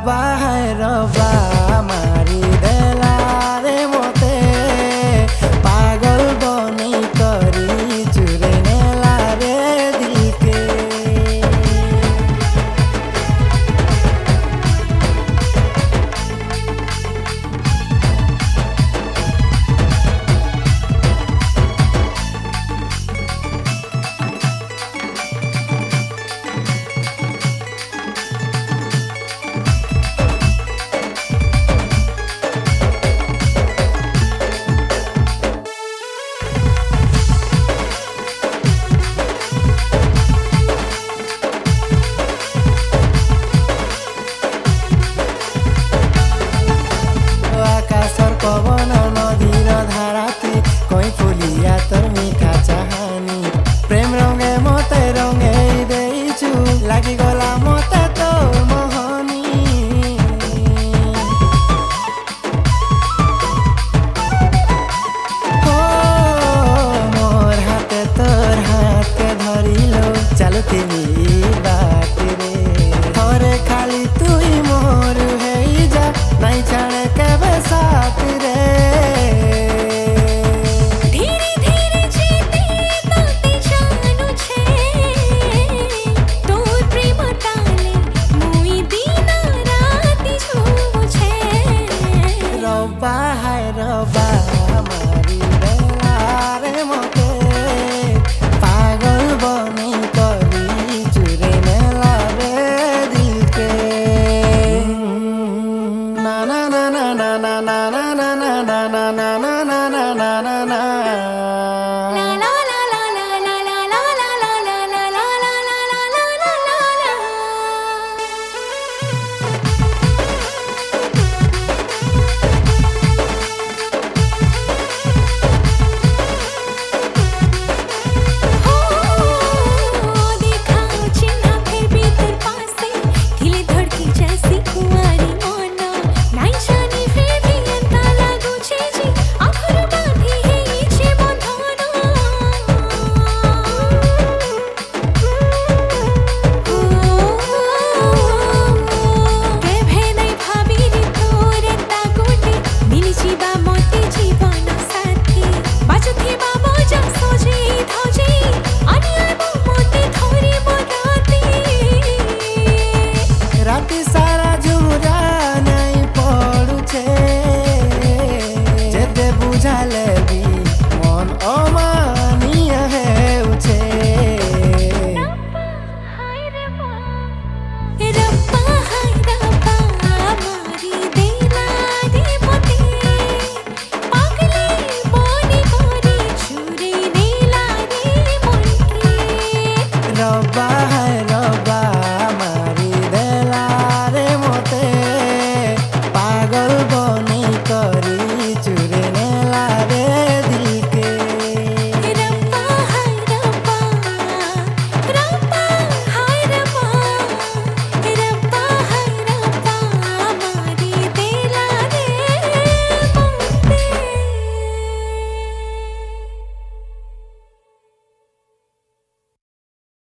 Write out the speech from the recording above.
रब्बा है रब्बा मारी देला रे मोते पागल बनी करी चुरे नेला रे दिल के। पवन नदीर धाराती कई फुलिया तोर मीठा चाहानी प्रेम रंगे मते रंगे देइछु लागी गला मते तोर मोहनी। हो मोर हाथे तोर हाथ के धरिलो चलती बात रे थोरे खाली तुई मोर हेई जा नहीं छाड़े केबे साथ रे। धीरे धीरे जीते ताते जानू छे तोर प्रेम ताले मुई दिन राति छू छे। रब्बा है रब्बा मारी देला रे मोते पागल बनी करी चुरे नेला रे दिल के। ना ना ना ना ना ना ना ना ना ना ना ना ना ना ना ना